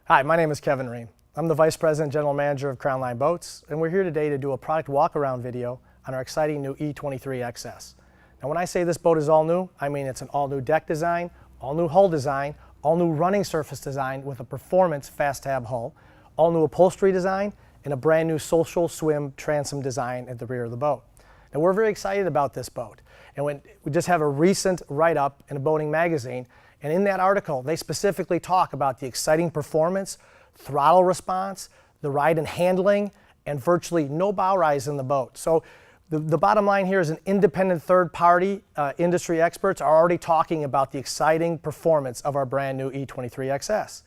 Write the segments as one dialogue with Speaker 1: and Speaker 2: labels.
Speaker 1: Hi, my name is Kevin Ream. I'm the Vice President General Manager of Crownline Boats, and we're here today to do a product walk-around video on our exciting new E23XS. Now when I say this boat is all new, I mean it's an all-new deck design, all-new hull design, all-new running surface design with a performance F.A.S.T tab hull, all-new upholstery design, and a brand new social swim transom design at the rear of the boat. Now we're very excited about this boat, and we just have a recent write-up in a boating magazine, and in that article they specifically talk about the exciting performance, throttle response, the ride and handling, and virtually no bow rise in the boat. So the bottom line here is an independent third-party industry experts are already talking about the exciting performance of our brand new E23XS.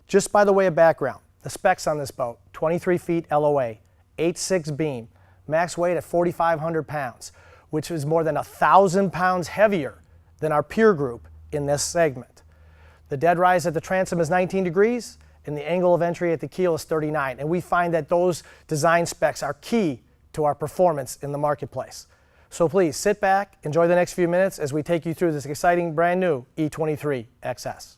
Speaker 1: Just by the way of background, the specs on this boat: 23 feet LOA, 8.6 beam, max weight at 4,500 pounds, which is more than 1,000 pounds heavier than our peer group in this segment. The dead rise at the transom is 19 degrees, and the angle of entry at the keel is 39, and we find that those design specs are key to our performance in the marketplace. So please sit back, enjoy the next few minutes as we take you through this exciting brand new E23XS.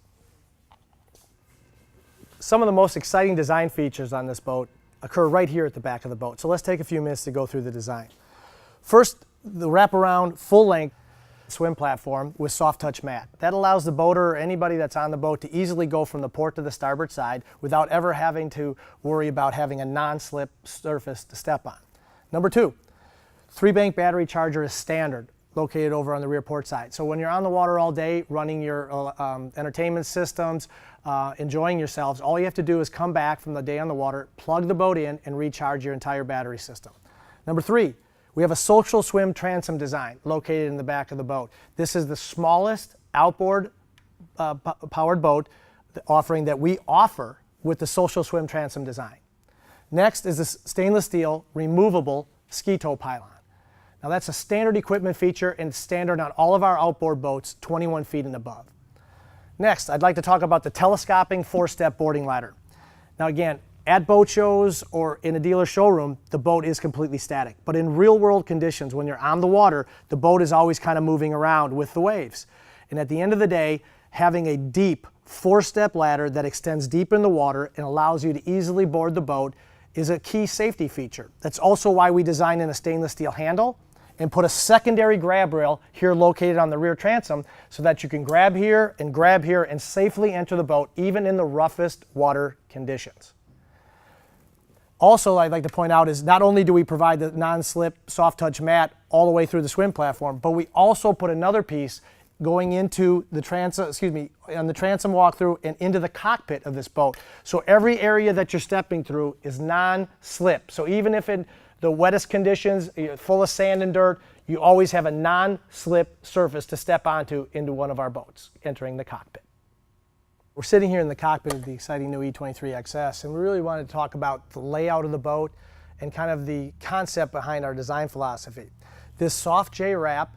Speaker 1: Some of the most exciting design features on this boat occur right here at the back of the boat, so let's take a few minutes to go through the design. First, the wraparound full-length swim platform with soft touch mat. That allows the boater or anybody that's on the boat to easily go from the port to the starboard side without ever having to worry about having a non-slip surface to step on. Number two, 3-bank battery charger is standard, located over on the rear port side. So when you're on the water all day running your entertainment systems, enjoying yourselves, all you have to do is come back from the day on the water, plug the boat in, and recharge your entire battery system. Number three, we have a social swim transom design located in the back of the boat. This is the smallest outboard powered boat offering that we offer with the social swim transom design. Next is this stainless steel removable ski tow pylon. Now that's a standard equipment feature and standard on all of our outboard boats 21 feet and above. Next, I'd like to talk about the telescoping 4-step boarding ladder. Now again, at boat shows or in a dealer showroom, the boat is completely static. But in real world conditions, when you're on the water, the boat is always kind of moving around with the waves. And at the end of the day, having a deep 4-step ladder that extends deep in the water and allows you to easily board the boat is a key safety feature. That's also why we designed in a stainless steel handle and put a secondary grab rail here located on the rear transom so that you can grab here and safely enter the boat even in the roughest water conditions. Also, I'd like to point out is not only do we provide the non-slip soft touch mat all the way through the swim platform, but we also put another piece going into the transom, on the transom walkthrough and into the cockpit of this boat. So every area that you're stepping through is non-slip. So even if in the wettest conditions, full of sand and dirt, you always have a non-slip surface to step onto into one of our boats entering the cockpit. We're sitting here in the cockpit of the exciting new E23XS, and we really wanted to talk about the layout of the boat and kind of the concept behind our design philosophy. This soft J wrap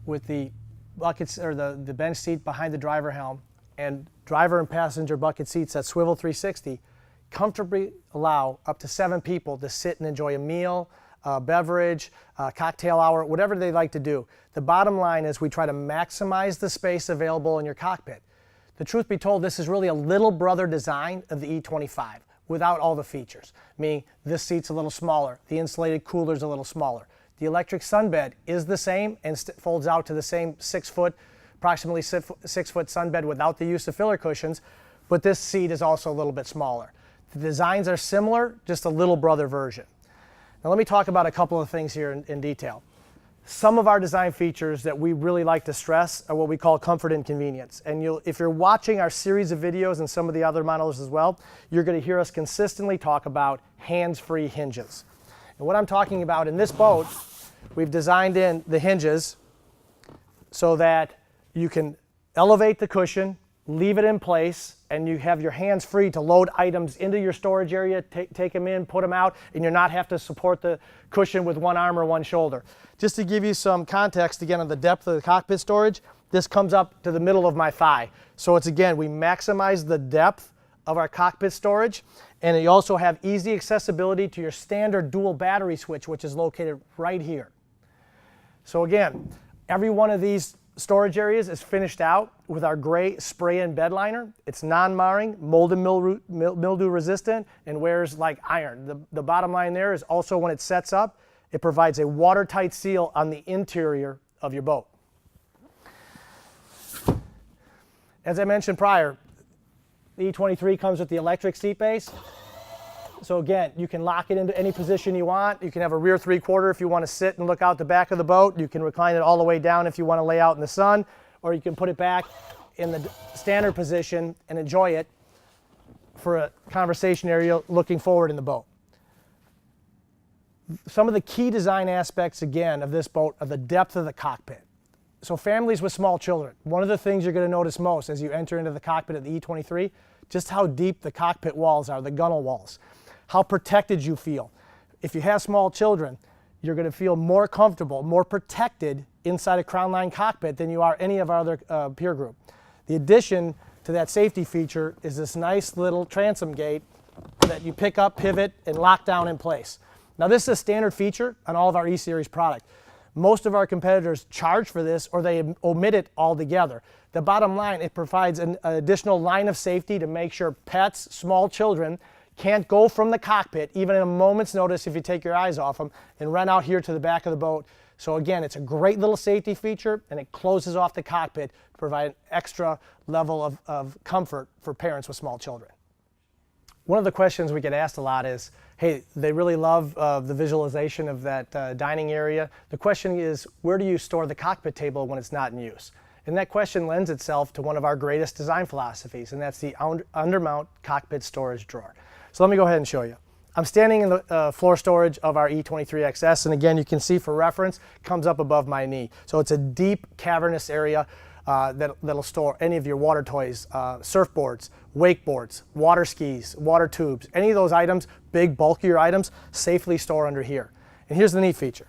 Speaker 1: with the buckets or the bench seat behind the driver helm and driver and passenger bucket seats that swivel 360 comfortably allow up to 7 people to sit and enjoy a meal, a beverage, a cocktail hour, whatever they like to do. The bottom line is we try to maximize the space available in your cockpit. The truth be told, this is really a little brother design of the E25 without all the features, meaning this seat's a little smaller, the insulated cooler's a little smaller. The electric sunbed is the same and folds out to the same approximately 6 foot sunbed without the use of filler cushions, but this seat is also a little bit smaller. The designs are similar, just a little brother version. Now let me talk about a couple of things here in detail. Some of our design features that we really like to stress are what we call comfort and convenience. And if you're watching our series of videos and some of the other models as well, you're going to hear us consistently talk about hands-free hinges. And what I'm talking about in this boat, we've designed in the hinges so that you can elevate the cushion, leave it in place, and you have your hands free to load items into your storage area, take them in, put them out, and you're not have to support the cushion with one arm or one shoulder. Just to give you some context again on the depth of the cockpit storage, this comes up to the middle of my thigh. So it's again, we maximize the depth of our cockpit storage, and you also have easy accessibility to your standard dual battery switch, which is located right here. So again, every one of these storage areas is finished out with our gray spray-in bed liner. It's non-marring, mold and mildew resistant, and wears like iron. The bottom line there is also when it sets up, it provides a watertight seal on the interior of your boat. As I mentioned prior, the E23 comes with the electric seat base. So again, you can lock it into any position you want. You can have a rear 3/4 if you want to sit and look out the back of the boat. You can recline it all the way down if you want to lay out in the sun, or you can put it back in the standard position and enjoy it for a conversation area looking forward in the boat. Some of the key design aspects, again, of this boat are the depth of the cockpit. So families with small children, one of the things you're going to notice most as you enter into the cockpit of the E23, just how deep the cockpit walls are, the gunnel walls, how protected you feel. If you have small children, you're going to feel more comfortable, more protected inside a Crownline cockpit than you are any of our other peer group. The addition to that safety feature is this nice little transom gate that you pick up, pivot, and lock down in place. Now this is a standard feature on all of our E-Series product. Most of our competitors charge for this or they omit it altogether. The bottom line, it provides an additional line of safety to make sure pets, small children, can't go from the cockpit, even at a moment's notice if you take your eyes off them, and run out here to the back of the boat. So again, it's a great little safety feature, and it closes off the cockpit to provide an extra level of comfort for parents with small children. One of the questions we get asked a lot is, hey, they really love the visualization of that dining area. The question is, where do you store the cockpit table when it's not in use? And that question lends itself to one of our greatest design philosophies, and that's the undermount cockpit storage drawer. So let me go ahead and show you. I'm standing in the floor storage of our E23XS, and again, you can see for reference, comes up above my knee. So it's a deep, cavernous area that'll store any of your water toys, surfboards, wakeboards, water skis, water tubes, any of those items, big, bulkier items, safely store under here. And here's the neat feature.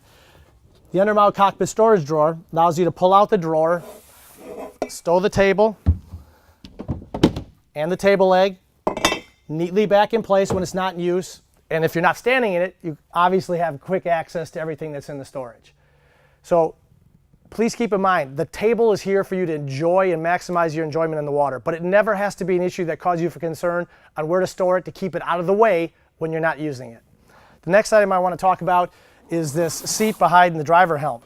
Speaker 1: The undermount cockpit storage drawer allows you to pull out the drawer, stow the table and the table leg neatly back in place when it's not in use. And if you're not standing in it, you obviously have quick access to everything that's in the storage. So please keep in mind, the table is here for you to enjoy and maximize your enjoyment in the water, but it never has to be an issue that causes you for concern on where to store it to keep it out of the way when you're not using it. The next item I want to talk about is this seat behind the driver helm.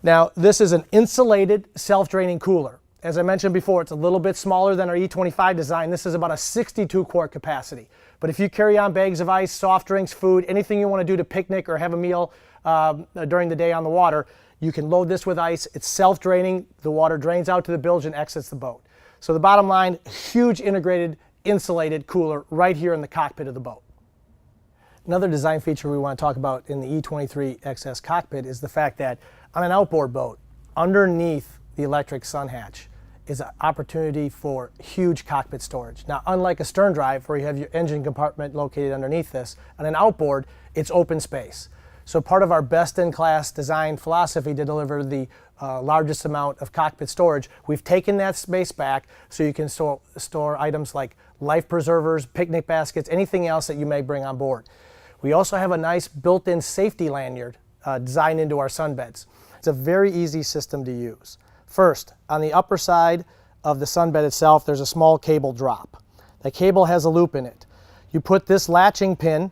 Speaker 1: Now, this is an insulated, self-draining cooler. As I mentioned before, it's a little bit smaller than our E25 design. This is about a 62-quart capacity. But if you carry on bags of ice, soft drinks, food, anything you want to do to picnic or have a meal during the day on the water, you can load this with ice. It's self-draining. The water drains out to the bilge and exits the boat. So the bottom line, huge integrated, insulated cooler right here in the cockpit of the boat. Another design feature we want to talk about in the E23XS cockpit is the fact that on an outboard boat, underneath the electric sun hatch is an opportunity for huge cockpit storage. Now, unlike a stern drive where you have your engine compartment located underneath this, on an outboard, it's open space. So part of our best-in-class design philosophy to deliver the largest amount of cockpit storage, we've taken that space back so you can store items like life preservers, picnic baskets, anything else that you may bring on board. We also have a nice built-in safety lanyard designed into our sunbeds. It's a very easy system to use. First, on the upper side of the sunbed itself, there's a small cable drop. That cable has a loop in it. You put this latching pin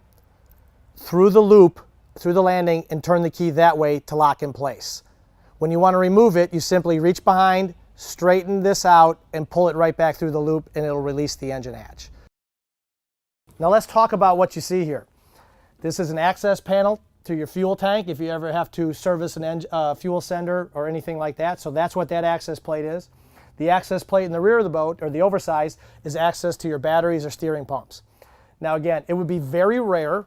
Speaker 1: through the loop, through the landing, and turn the key that way to lock in place. When you want to remove it, you simply reach behind, straighten this out, and pull it right back through the loop, and it'll release the engine hatch. Now let's talk about what you see here. This is an access panel to your fuel tank if you ever have to service an fuel sender or anything like that. So that's what that access plate is. The access plate in the rear of the boat, or the oversized, is access to your batteries or steering pumps. Now again, it would be very rare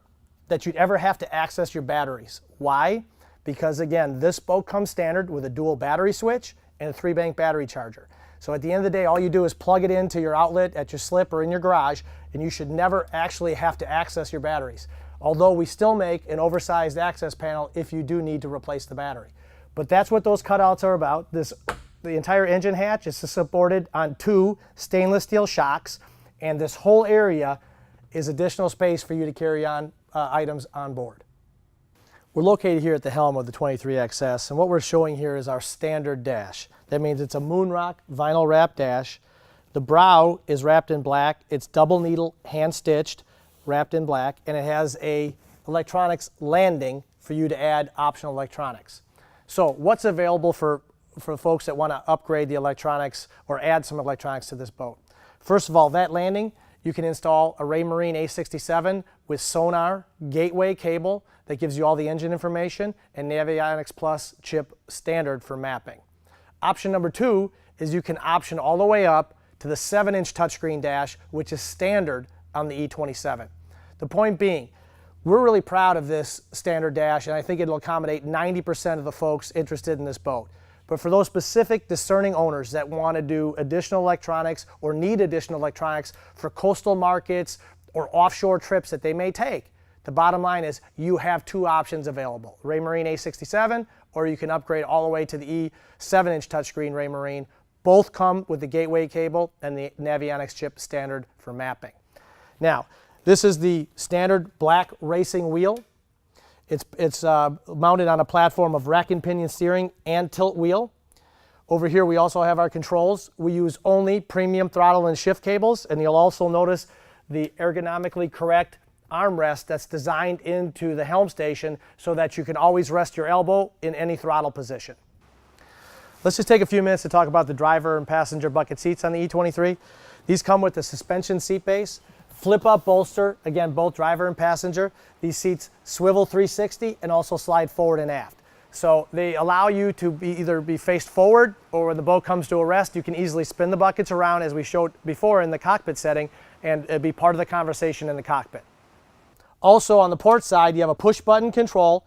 Speaker 1: that you'd ever have to access your batteries. Why? Because again, this boat comes standard with a dual battery switch and a 3-bank battery charger. So at the end of the day, all you do is plug it into your outlet at your slip or in your garage, and you should never actually have to access your batteries. Although we still make an oversized access panel if you do need to replace the battery. But that's what those cutouts are about. The entire engine hatch is supported on 2 stainless steel shocks, and this whole area is additional space for you to carry on items on board. We're located here at the helm of the 23XS, and what we're showing here is our standard dash. That means it's a Moonrock vinyl wrap dash. The brow is wrapped in black. It's double needle, hand stitched, wrapped in black, and it has a electronics landing for you to add optional electronics. So what's available for folks that want to upgrade the electronics or add some electronics to this boat? First of all, that landing, you can install a Raymarine A67 with sonar, gateway cable that gives you all the engine information, and Navionics Plus chip standard for mapping. Option number 2 is you can option all the way up to the 7-inch touchscreen dash, which is standard on the E27. The point being, we're really proud of this standard dash, and I think it'll accommodate 90% of the folks interested in this boat. But for those specific discerning owners that want to do additional electronics or need additional electronics for coastal markets or offshore trips that they may take, the bottom line is you have 2 options available. Raymarine A67, or you can upgrade all the way to the E7-inch touchscreen Raymarine. Both come with the gateway cable and the Navionics chip standard for mapping. Now, this is the standard black racing wheel. It's mounted on a platform of rack and pinion steering and tilt wheel. Over here we also have our controls. We use only premium throttle and shift cables, and you'll also notice the ergonomically correct armrest that's designed into the helm station so that you can always rest your elbow in any throttle position. Let's just take a few minutes to talk about the driver and passenger bucket seats on the E23. These come with the suspension seat base, flip-up bolster, again, both driver and passenger. These seats swivel 360 and also slide forward and aft. So they allow you to either be faced forward, or when the boat comes to a rest, you can easily spin the buckets around as we showed before in the cockpit setting and be part of the conversation in the cockpit. Also on the port side, you have a push-button control,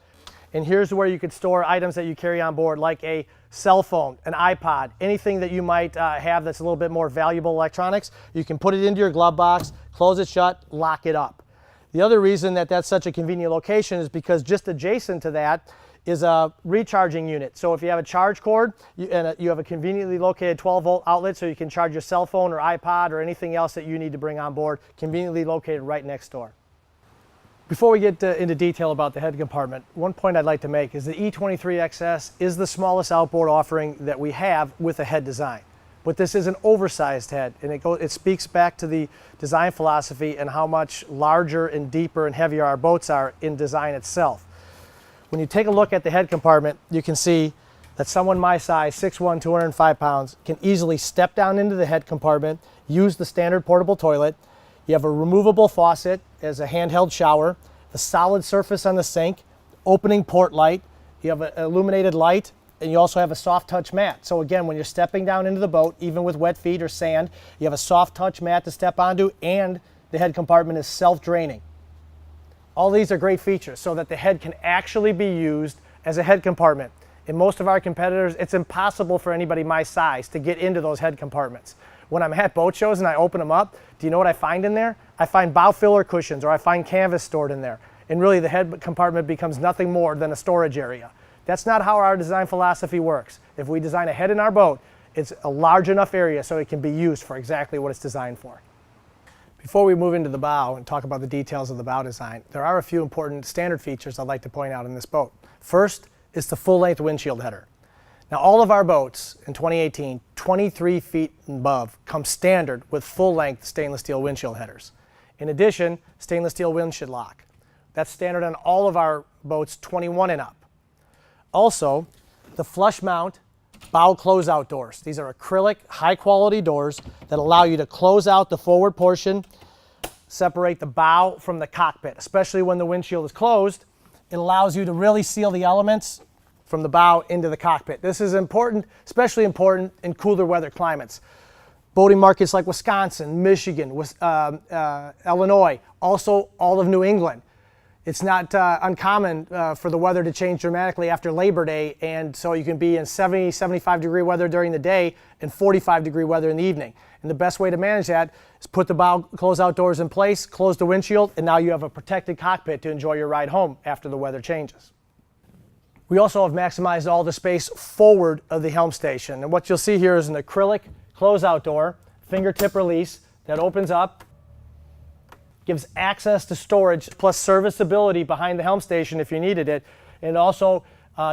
Speaker 1: and here's where you could store items that you carry on board, like a cell phone, an iPod, anything that you might have that's a little bit more valuable electronics. You can put it into your glove box, close it shut, lock it up. The other reason that that's such a convenient location is because just adjacent to that is a recharging unit. So if you have a charge cord and you have a conveniently located 12-volt outlet, so you can charge your cell phone or iPod or anything else that you need to bring on board, conveniently located right next door. Before we get into detail about the head compartment, one point I'd like to make is the E23XS is the smallest outboard offering that we have with a head design. But this is an oversized head, and it speaks back to the design philosophy and how much larger and deeper and heavier our boats are in design itself. When you take a look at the head compartment, you can see that someone my size, 6'1", 205 pounds, can easily step down into the head compartment, use the standard portable toilet. You have a removable faucet as a handheld shower, a solid surface on the sink, opening port light, you have an illuminated light, and you also have a soft touch mat. So again, when you're stepping down into the boat, even with wet feet or sand, you have a soft touch mat to step onto, and the head compartment is self-draining. All these are great features so that the head can actually be used as a head compartment. In most of our competitors, it's impossible for anybody my size to get into those head compartments. When I'm at boat shows and I open them up, do you know what I find in there? I find bow filler cushions, or I find canvas stored in there. And really the head compartment becomes nothing more than a storage area. That's not how our design philosophy works. If we design a head in our boat, it's a large enough area so it can be used for exactly what it's designed for. Before we move into the bow and talk about the details of the bow design, there are a few important standard features I'd like to point out in this boat. First is the full-length windshield header. Now all of our boats in 2018, 23 feet and above, come standard with full-length stainless steel windshield headers. In addition, stainless steel windshield lock. That's standard on all of our boats 21 and up. Also, the flush mount bow closeout doors. These are acrylic, high-quality doors that allow you to close out the forward portion, separate the bow from the cockpit, especially when the windshield is closed. It allows you to really seal the elements from the bow into the cockpit. This is important, especially important in cooler weather climates. Boating markets like Wisconsin, Michigan, Illinois, also all of New England. It's not uncommon for the weather to change dramatically after Labor Day, and so you can be in 70, 75 degree weather during the day and 45 degree weather in the evening. And the best way to manage that is put the bow closeout doors in place, close the windshield, and now you have a protected cockpit to enjoy your ride home after the weather changes. We also have maximized all the space forward of the helm station. And what you'll see here is an acrylic closeout door, fingertip release, that opens up, gives access to storage plus serviceability behind the helm station if you needed it. And it also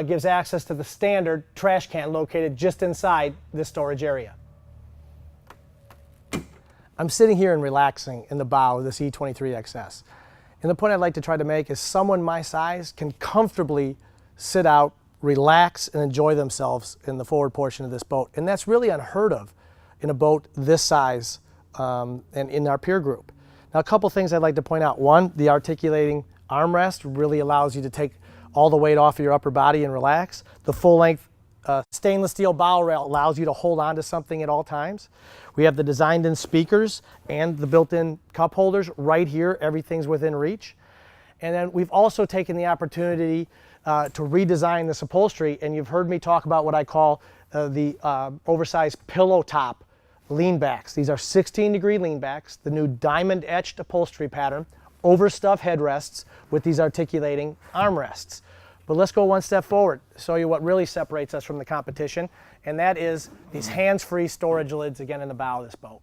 Speaker 1: gives access to the standard trash can located just inside this storage area. I'm sitting here and relaxing in the bow of this E23XS. And the point I'd like to try to make is someone my size can comfortably sit out, relax, and enjoy themselves in the forward portion of this boat. And that's really unheard of in a boat this size and in our peer group. Now, a couple things I'd like to point out. One, the articulating armrest really allows you to take all the weight off of your upper body and relax. The full-length stainless steel bow rail allows you to hold on to something at all times. We have the designed-in speakers and the built-in cup holders right here. Everything's within reach. And then we've also taken the opportunity to redesign this upholstery, and you've heard me talk about what I call the oversized pillow top leanbacks. These are 16-degree leanbacks, the new diamond-etched upholstery pattern, overstuffed headrests with these articulating armrests. But let's go one step forward, show you what really separates us from the competition, and that is these hands-free storage lids again in the bow of this boat.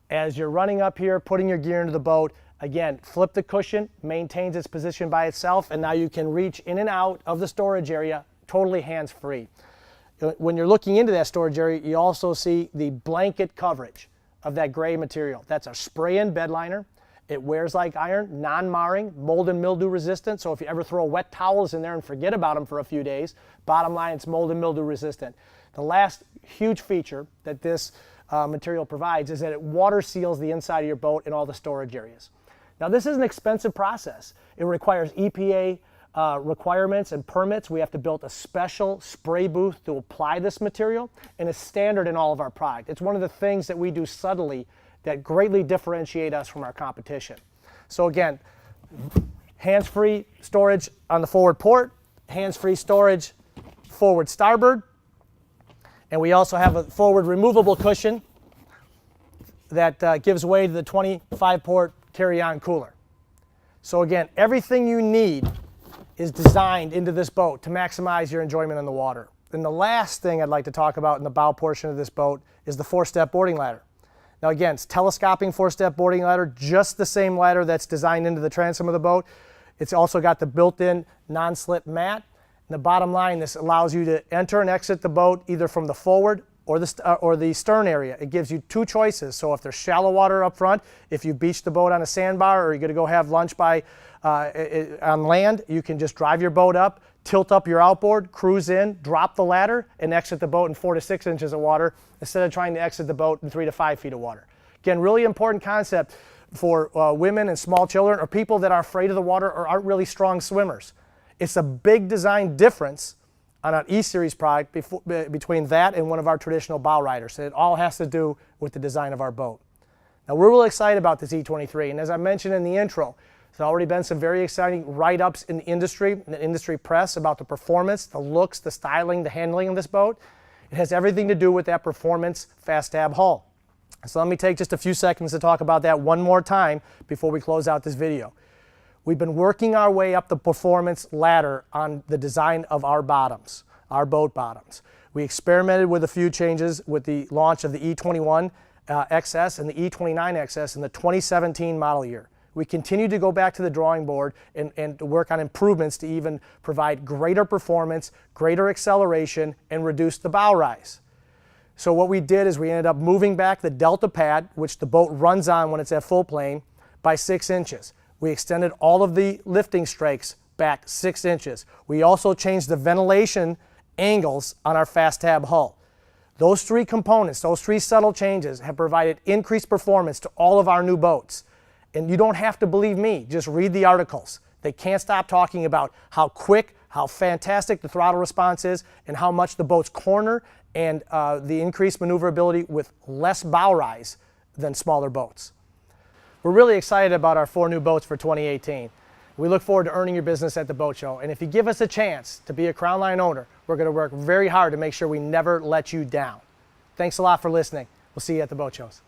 Speaker 1: As you're running up here, putting your gear into the boat, again, flip the cushion, maintains its position by itself, and now you can reach in and out of the storage area totally hands-free. When you're looking into that storage area, you also see the blanket coverage of that gray material. That's our spray-in bed liner. It wears like iron, non-marring, mold and mildew resistant, so if you ever throw wet towels in there and forget about them for a few days, bottom line, it's mold and mildew resistant. The last huge feature that this material provides is that it water seals the inside of your boat and all the storage areas. Now, this is an expensive process. It requires EPA requirements and permits. We have to build a special spray booth to apply this material, and it's standard in all of our product. It's one of the things that we do subtly that greatly differentiate us from our competition. So again, hands-free storage on the forward port, hands-free storage forward starboard, and we also have a forward removable cushion that gives way to the 25-port carry-on cooler. So again, everything you need is designed into this boat to maximize your enjoyment on the water. And the last thing I'd like to talk about in the bow portion of this boat is the 4-step boarding ladder. Now again, it's telescoping 4-step boarding ladder, just the same ladder that's designed into the transom of the boat. It's also got the built-in non-slip mat. And the bottom line, this allows you to enter and exit the boat either from the forward or the stern area. It gives you two choices. So if there's shallow water up front, if you beach the boat on a sandbar or you're going to go have lunch on land, you can just drive your boat up, tilt up your outboard, cruise in, drop the ladder, and exit the boat in 4 to 6 inches of water instead of trying to exit the boat in 3 to 5 feet of water. Again, really important concept for women and small children or people that are afraid of the water or aren't really strong swimmers. It's a big design difference on an E-Series product between that and one of our traditional bow riders. And it all has to do with the design of our boat. Now, we're really excited about this E23, and as I mentioned in the intro, there's already been some very exciting write-ups in the industry press about the performance, the looks, the styling, the handling of this boat. It has everything to do with that performance fast tab hull. So let me take just a few seconds to talk about that one more time before we close out this video. We've been working our way up the performance ladder on the design of our bottoms, our boat bottoms. We experimented with a few changes with the launch of the E21XS and the E29XS in the 2017 model year. We continue to go back to the drawing board and to work on improvements to even provide greater performance, greater acceleration, and reduce the bow rise. So what we did is we ended up moving back the delta pad, which the boat runs on when it's at full plane, by 6 inches. We extended all of the lifting strakes back 6 inches. We also changed the ventilation angles on our fast tab hull. Those three components, those three subtle changes have provided increased performance to all of our new boats. And you don't have to believe me, just read the articles. They can't stop talking about how quick, how fantastic the throttle response is, and how much the boats corner and the increased maneuverability with less bow rise than smaller boats. We're really excited about our 4 new boats for 2018. We look forward to earning your business at the boat show. And if you give us a chance to be a Crownline owner, we're going to work very hard to make sure we never let you down. Thanks a lot for listening. We'll see you at the boat shows.